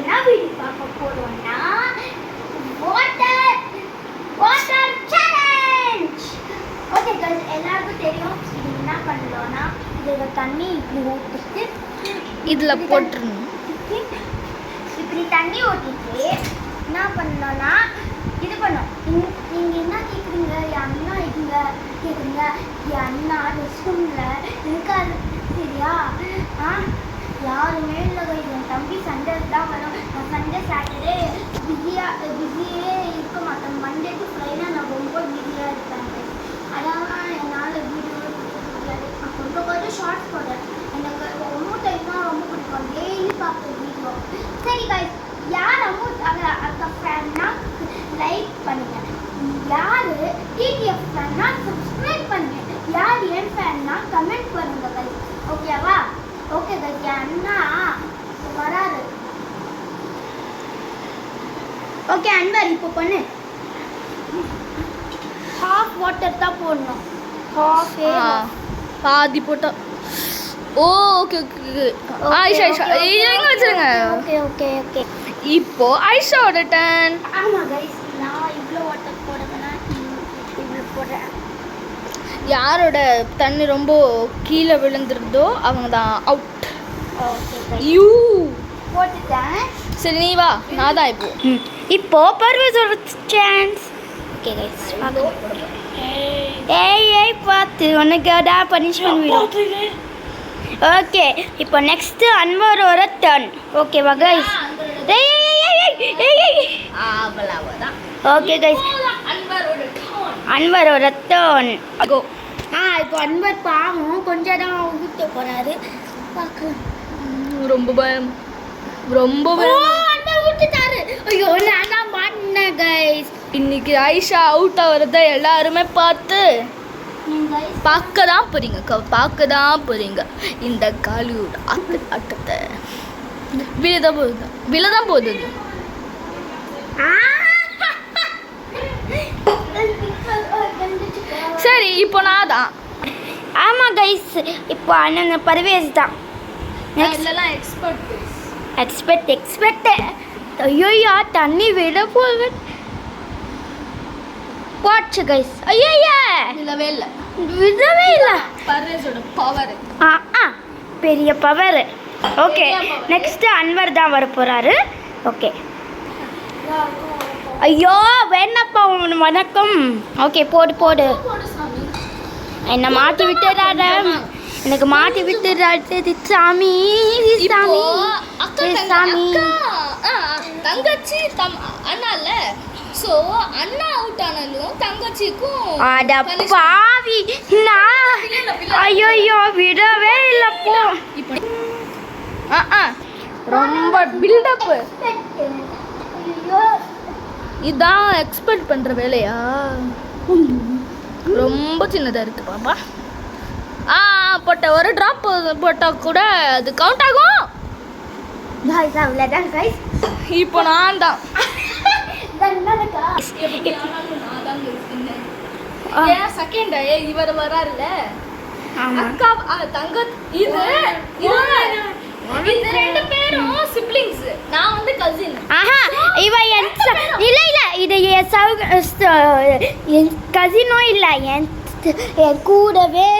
என்ன வீடியோ பார்க்க போறோம்னா வாட்டர் சேலஞ்ச். ஓகே गाइस, எல்லாருக்கும் தெரியும் இது என்ன பண்ணலாம்னா இதுல தண்ணி இப்படி ஊத்திட்டு இதுல போட்டுறணும். இப்படி தண்ணி ஊத்திட்டு என்ன பண்ணலாம்னா இது பண்ணோம். நீங்க என்ன கேக்குறீங்க? என் அண்ணா இங்க கேக்குறீங்க. என் அண்ணா ரெஸ்ட் ரூம்ல இருக்காரு, சரியா? யாருமே இல்லை. என் தம்பி சண்டே தான் வரும். நான் சண்டே சாட்டர்டே பிஸியே இருக்க மாட்டேன். மண்டே டு ஃப்ரைடே நான் ரொம்ப பிஸியாக இருப்பேன். அதான் என்னால் வீடியோ முடியாது. நான் கொஞ்சம் ஷார்ட்ஸ் போடுறேன். எனக்கு ரொம்ப டைம்னா ரொம்ப பிடிக்கும். டெய்லி பார்க்குற வீடியோ. சரி गाइस, யார் அந்த ஃபேன்னா லைக் பண்ணுங்க. யார் டிடிஎஃப் ஃபேன்னா சப்ஸ்கிரைப் பண்ணுங்க. யார் என் ஃபேன்னா கமெண்ட் பண்ணுங்க गाइस. ஓகேவா? ஓகே गाइस, என் அண்ணா வராரு. ஓகே அன்வர், இப்போ பண்ணு. ஹாஃப் வாட்டர் தான் போடணும். பாதி போட்டா. ஓ ஓகே ஓகே. ஆயிஷா எங்க வச்சிருங்க. Okay okay okay. இப்போ ஆயிஷாவோட டர்ன். ஆமா गाइस, நான் இவ்ளோ வாட்டர் போடுறேன்னா இவ்ளோ போடுறேன். யாரோட தண்ணி ரொம்ப கீழே விழுந்துருந்தோ அவங்க தான் அவுட். ஓகே गाइस, யூ போட்டுட்டேன். சரி நீ வா, நான் தான் இப்போ பர்வேஸோட சான்ஸ். ஓகே गाइस, ஏய் பாத்து உனக்கு அடா பனிஷ்மென்ட் விடும். ஓகே, இப்போ நெக்ஸ்ட் அன்வரோட டர்ன். ஓகேவா गाइस? அவ்வளவுதான். ஓகே गाइस, அன்வரோட டர்ன். கோ. இப்போ அன்வர் பாவம் கொஞ்சம் தான் ஊத்த போறாரு. பார்க்கலாம். ரொம்ப பயம், ரொம்ப பயம். அன்வர் ஊத்திட்டாரு. ஐயோ, நான் தான் மாட்டினேன் गाइस. இன்னைக்கு ஆயிஷா அவுட் ஆகிறத எல்லாருமே பார்த்து பார்க்க தான் போறீங்க. இந்த காலிவுட் ஆட்டத்தை விழதான் போகுது. சரி, இப்போ நான் தான். ஆமா गाइस, இப்போ அண்ணன் பர்வேஸ் தான். எக்ஸ்பெக்ட். ஐயோ, தண்ணி விட போகுது. Watch guys. ஐயோ, விடவே இல்லை. பர்வேஸோட பவர். பெரிய பவர். ஓகே, நெக்ஸ்ட் அன்வர் தான் வர போறாரு. ஓகே. ஐயோ வேணப்பா, வணக்கம். ஓகே, போடு. என்ன மாட்டி விட்டுறாத. எனக்கு மாட்டி விட்டுறாது சாமி. தங்கச்சி அண்ணால. ஸோ அண்ணா அவுட் ஆனாலும் தங்கச்சிக்கும் அட பாவி. ஐயோ விடவே இல்லை. போ. ரொம்ப பில்டப். இதான் எக்ஸ்பெக்ட் பண்ற வேலையா? ரொம்ப சின்னதா இருக்கு பாப்பா. போட்ட ஒரு டிராப் போட்டா கூட அது கவுண்ட் ஆகும். இப்போ நான் தான். செகண்ட் இவர் வராருல அக்கா தங்க. இது ரெண்டு பேரும் சிப்லிங்ஸ். நான் வந்து கசின். இவ இல்ல இது என் கசினோ இல்ல, என் கூடவே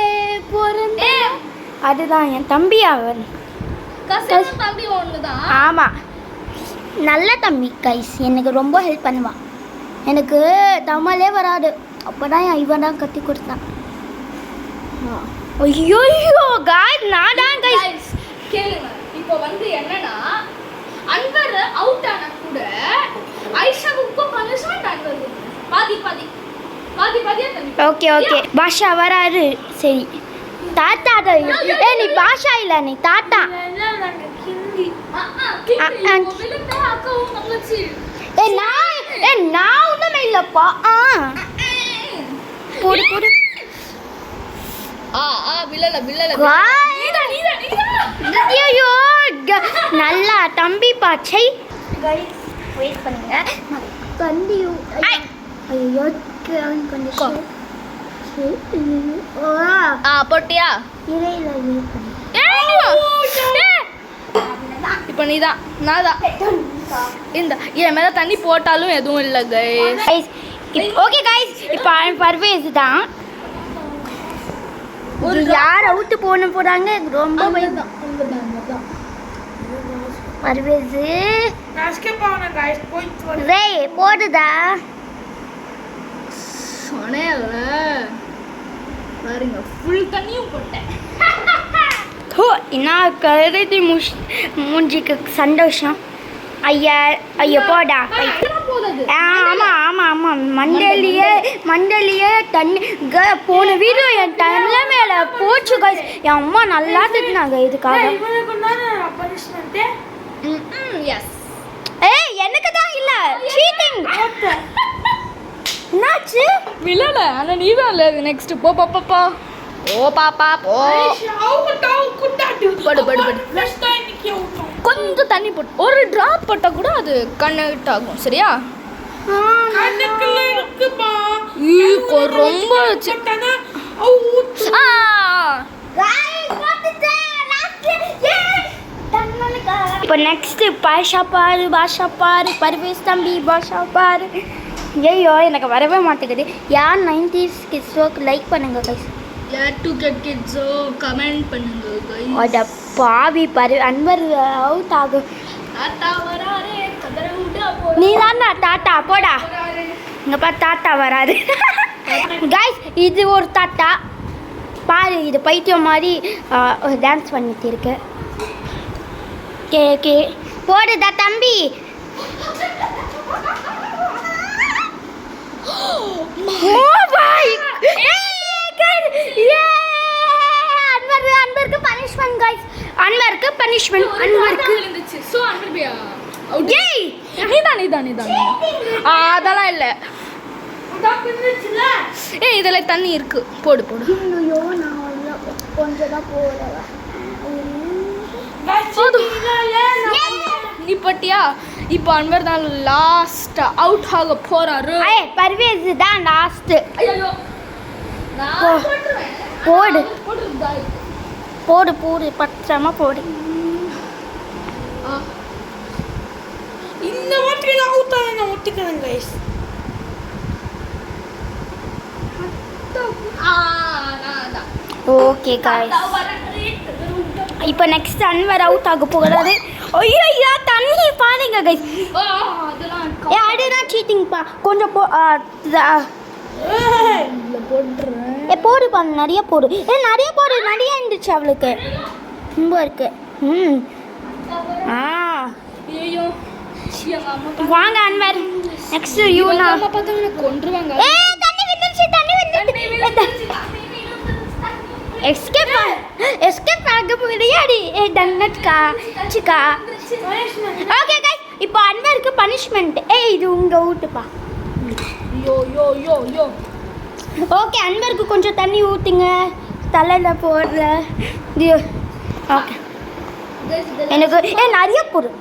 பிறந்த. அதுதான் என் தம்பி. அவன் கசின் தம்பி ஒண்ணுதான். ஆமா, நல்ல தம்பி गाइस. எனக்கு ரொம்ப ஹெல்ப் பண்ணுவான். எனக்கு தமிழே வராது. அப்பதான் இவன் தான் கத்தி கொடுத்தான். ஐயோ गाइस, நான் தான் गाइस. கேளுங்க, இப்போ வந்து என்னன்னா அன்வர் அவுட் ஆனா கூட ஆயிஷாவுக்கு பனிஷ்மென்ட் அன்வர் பாதி. ஓகே, பாஷா வராரு. சரி, தாத்தா நீ பாஷா இல்ல, நீ தாத்தா. நான் ஒண்ணுமே இல்லப்பா. போடு. ஐயோ, நல்லா தம்பி பாச்சை. வெயிட் பண்ணுங்க. கண்டியூ. ஐயோ, கொஞ்சம் போட்டியா? இல்லை. இப்போ நீதான். நான் தான். இந்த என் மேலே தண்ணி போட்டாலும் எதுவும் இல்லை கைஸ். ஓகே கைஸ், இப்போ பர்வேஸ் தான் யார் அவுட்டு போறாங்க. ரொம்ப பயம். பர்வேஸ் போடுதா சொன்னேன்ல பாருங்க, ஃபுல் தண்ணியும் போட்டேன். நான் கருதி மூஞ்சிக்கு சந்தோஷம். ஐயா போடா. ஆமாம் மண்டலியே தண்ணி போன வீடியோ என் தள்ள மேலே போச்சு கைஸ். என் அம்மா நல்லா திட்டினாங்க இதுக்காக. ஏய் எனக்கு தான் இல்லை, சீட்டிங். என்னாச்சு? விழல, ஆனால் நீ தான் இல்லை. நெக்ஸ்ட் போ பாப்பா, ஓ பாப்பா போ. கொஞ்சம் தண்ணி போட்டு ஒரு டிராப் போட்டால் கூட அது கனெக்ட் ஆகும். சரியா? ரொம்ப இப்போ நெக்ஸ்ட் பாஷா பாரு பர்வேஸ் தம்பி பாஷா பாரு. ஐயோ எனக்கு வரவே மாட்டேங்குது. யார் 90s கிட்ஸோக்கு லைக் பண்ணுங்க கைஸ். யார் 2K கிட்ஸோ கமெண்ட் பண்ணுங்க கைஸ். அட பாவி அன்வர் அவுட் ஆகும். நீ தானே டாட்டா போடா. இங்கே பா தாத்தா வராது கைஸ். இது ஒரு தாத்தா பாரு, இது பைத்தியம் மாதிரி டான்ஸ் பண்ணிட்டு இருக்கு. கே போடுதா தம்பி. அன்வருக்கு பனிஷ்மென்ட் கைஸ். அன்வருக்கு பனிஷ்மென்ட். அன்வருக்கு சோ அன்வர் பையா அவுட். ஏய் நீதான் அதெல்லாம் இல்ல. ஏய் இதுல தண்ணி இருக்கு, போடு. ஐயோ நான் கொஞ்சம் தான் போறேன். நீ பட்டியா? இப்போ அன்வர் தான் லாஸ்ட் அவுட் ஆக போறாரு. பர்வேஸ் தான் லாஸ்ட். ஐயோ போடு பச்சமா போடு. இந்த வாட்டி நான் அவுட் ஆன ஒட்டிக்கிறேன் கைஸ். ஓகே கைஸ், இப்போ நெக்ஸ்ட் அன்வர் அவுட் ஆக போகிறாரு. ஐயோ தண்ணி பாருங்க கைஸ். அதுதான் சீட்டிங் பா. கொஞ்சம் போடு பண்ண நிறைய போடு. நிறைய இருந்துச்சு அவளுக்கு. ரொம்ப இருக்கு. வாங்க அன்வர் நெக்ஸ்ட் யூனா. கொன்றுவாங்க. தண்ணி விட்டுச்சு. எஸ்கேப் ஆக முடியாடி. டன்னட்கா சிக்கா. ஓகே கைஸ், இப்போ அன்வருக்கு பனிஷ்மெண்ட். இது உங்க ஊட்டுப்பா. யோ ஓகே அன்வருக்கு கொஞ்சம் தண்ணி ஊற்றுங்க தலையில் போடுற. ஓகே எனக்கு நிறைய பொருள்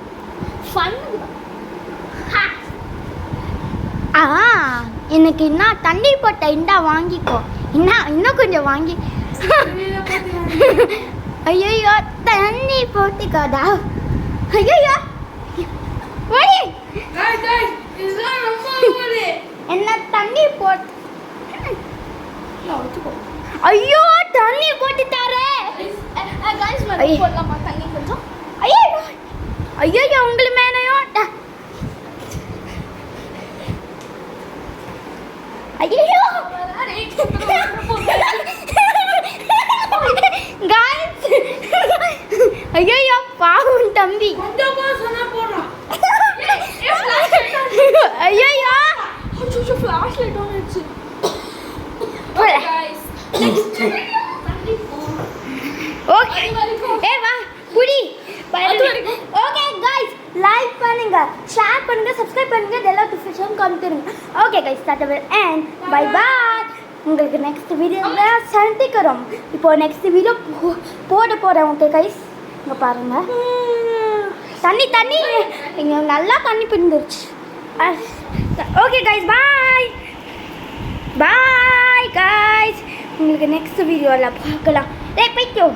எனக்கு என்ன தண்ணி போட்ட இந்தா வாங்கிக்கோ. இன்னும் கொஞ்சம் வாங்கி. ஐயோ தண்ணி போட்டுக்காதா. ஐயோ என்ன தண்ணி போட்டு. ஐயோ தண்ணி போட்டு தாரே. ஐயோ உங்களுக்கு மேனையோ. ஐயோ ஐயோ பாவம் தம்பி. ஐயோ ஃபிளாஷ் லைட் ஆன் ஆச்சு. ஓகே வா புடி. ஓகே गाइस லைக் பண்ணுங்க, ஷேர் பண்ணுங்க, சப்ஸ்கிரைப் பண்ணுங்க, பெல் நோட்டிஃபிகேஷன் காமிட்டுருங்க. ஓகே गाइस டாடா அண்ட் பை பை. உங்களுக்கு நெக்ஸ்ட் வீடியோல சந்திக்கிறோம். இப்போ நெக்ஸ்ட் வீடியோ போட போறேன். ஓகே गाइस இங்க பாருங்க தண்ணி இங்க நல்லா தண்ணி பிடிச்சிருச்சு. ஓகே गाइस பாய் गाइस. உங்களுக்கு நெக்ஸ்ட் வீடியோல பார்க்கலாம். போய்க்கோ.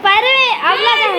பரவே அவ்வளோதான்.